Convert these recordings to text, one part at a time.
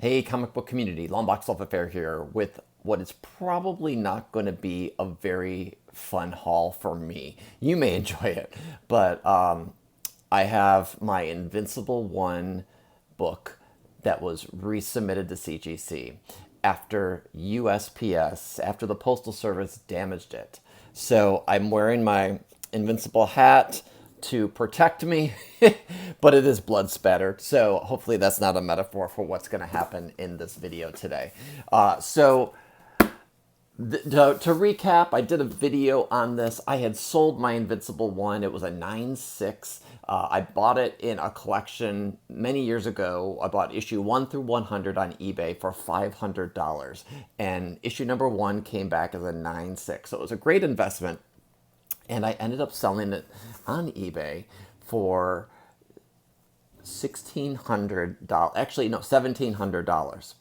Hey, comic book community, Long Box Love Affair here with what is probably not going to be a very fun haul for me. You may enjoy it, but I have my Invincible 1 book that was resubmitted to CGC after USPS, after the Postal Service damaged it. So I'm wearing my Invincible hat to protect me, but it is blood spattered. So hopefully that's not a metaphor for what's going to happen in this video today. To recap, I did a video on this. I had sold my Invincible 1. It was a 9.6. I bought it in a collection many years ago. I bought issue 1 through 100 on eBay for $500. And issue number 1 came back as a 9.6. So it was a great investment. And I ended up selling it on eBay for $1,600. Actually, no, $1,700.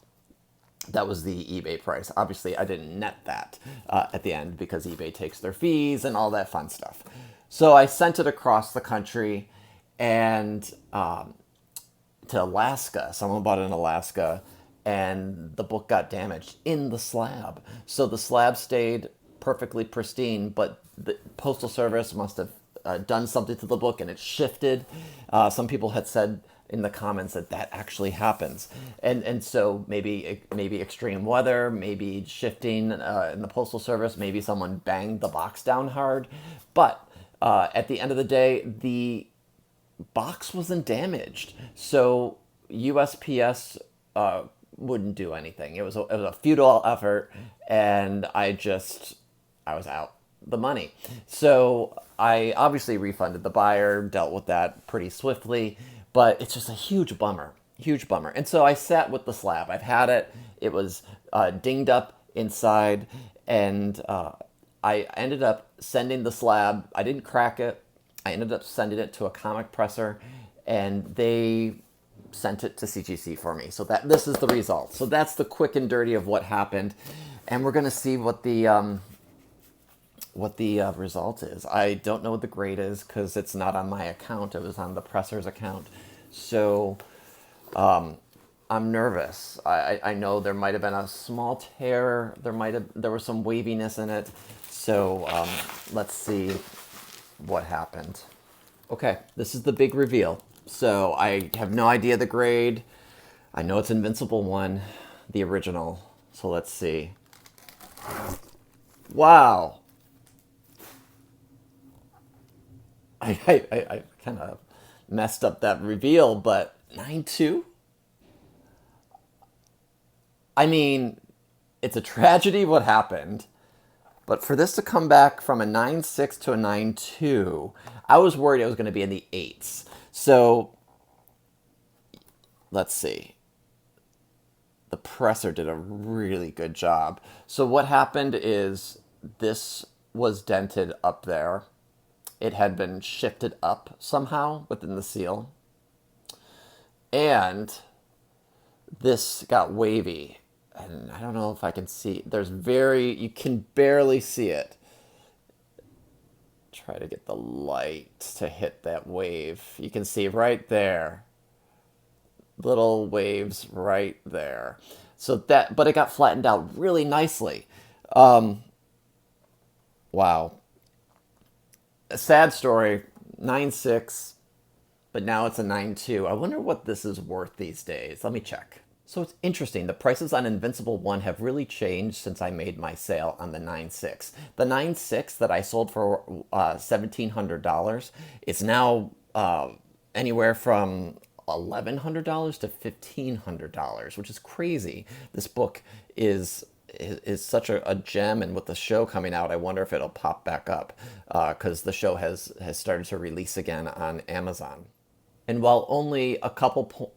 That was the eBay price. Obviously, I didn't net that at the end because eBay takes their fees and all that fun stuff. So I sent it across the country and to Alaska. Someone bought it in Alaska, and the book got damaged in the slab. So the slab stayed perfectly pristine, but the Postal Service must have done something to the book and it shifted. Some people had said in the comments that that actually happens, and so maybe extreme weather, maybe shifting in the Postal Service, maybe someone banged the box down hard, but at the end of the day, the box wasn't damaged, so USPS wouldn't do anything. It was a futile effort, and I was out the money. So I obviously refunded the buyer, dealt with that pretty swiftly, but it's just a huge bummer, huge bummer. And so I sat with the slab. I've had it. It was dinged up inside, and I ended up sending the slab. I didn't crack it. I ended up sending it to a comic presser, and they sent it to CGC for me. So this is the result. So that's the quick and dirty of what happened, and we're gonna see what the result is. I don't know what the grade is because it's not on my account. It was on the presser's account. So I'm nervous. I know there might have been a small tear. There was some waviness in it. So let's see what happened. Okay, this is the big reveal. So I have no idea the grade. I know it's Invincible 1, the original. So let's see. Wow. I kind of messed up that reveal, but 9.2? I mean, it's a tragedy what happened, but for this to come back from a 9.6 to a 9.2, I was worried it was going to be in the 8s. So, let's see. The presser did a really good job. So what happened is this was dented up there. It had been shifted up somehow within the seal. And this got wavy. And I don't know if I can see. You can barely see it. Try to get the light to hit that wave. You can see right there. Little waves right there. But it got flattened out really nicely. Wow. A sad story, 9.6, but now it's a 9.2. I wonder what this is worth these days. Let me check. So it's interesting. The prices on Invincible 1 have really changed since I made my sale on the 9.6. The 9.6 that I sold for $1,700 is now anywhere from $1,100 to $1,500, which is crazy. This book is such a gem, and with the show coming out, I wonder if it'll pop back up because the show has started to release again on Amazon. And while only a couple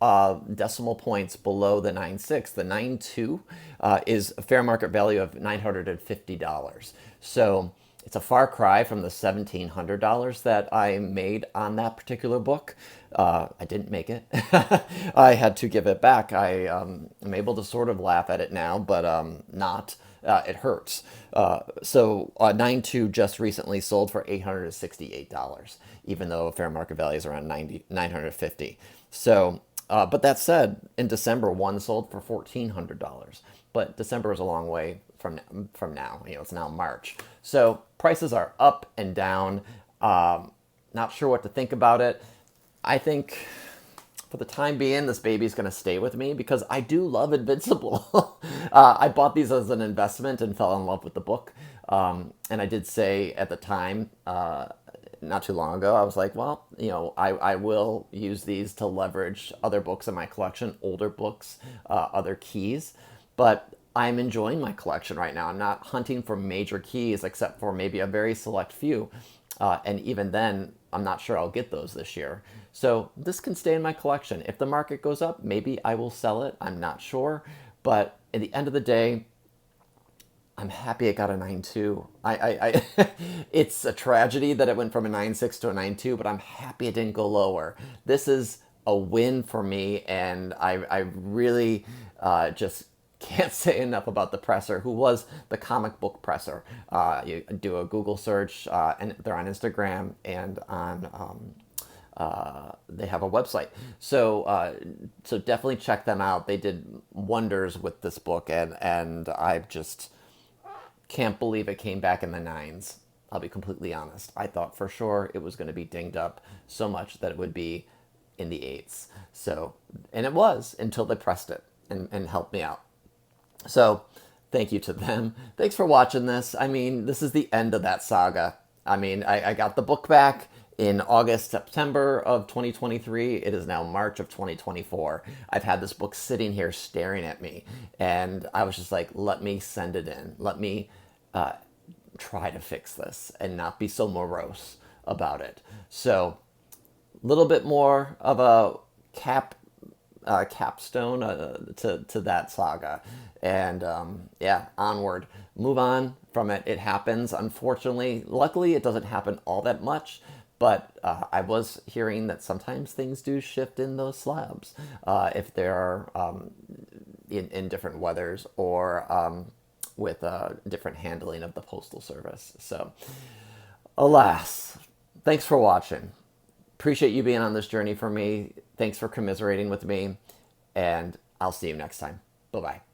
decimal points below the 9.6, the 9.2 is a fair market value of $950. So it's a far cry from the $1,700 that I made on that particular book. I didn't make it. I had to give it back. I am able to sort of laugh at it now, but not. It hurts. So 9.2 just recently sold for $868, even though fair market value is around $950. So But that said, in December, one sold for $1,400. But December is a long way from now. It's now March. So prices are up and down. Not sure what to think about it. I think for the time being, this baby's going to stay with me because I do love Invincible. I bought these as an investment and fell in love with the book. And I did say at the time, not too long ago, I was like, well, I will use these to leverage other books in my collection, older books, other keys. But I'm enjoying my collection right now. I'm not hunting for major keys except for maybe a very select few. And even then, I'm not sure I'll get those this year. So this can stay in my collection. If the market goes up, maybe I will sell it. I'm not sure. But at the end of the day, I'm happy it got a 9.2. It's a tragedy that it went from a 9.6 to a 9.2, but I'm happy it didn't go lower. This is a win for me, and I really just can't say enough about the presser, who was the comic book presser. You do a Google search, and they're on Instagram and on they have a website. So definitely check them out. They did wonders with this book, and I just can't believe it came back in the nines. I'll be completely honest. I thought for sure it was going to be dinged up so much that it would be in the eights. So, and it was until they pressed it and helped me out. So thank you to them. Thanks for watching this. I mean, this is the end of that saga. I mean, I got the book back in August, September of 2023. It is now March of 2024. I've had this book sitting here staring at me. And I was just like, let me send it in. Let me try to fix this and not be so morose about it. So a little bit more of a capstone to that saga. And yeah, onward. Move on from it. It happens, unfortunately. Luckily, it doesn't happen all that much. But I was hearing that sometimes things do shift in those slabs if they're in different weathers or with different handling of the postal service. So, alas, thanks for watching. Appreciate you being on this journey for me. Thanks for commiserating with me. And I'll see you next time. Bye-bye.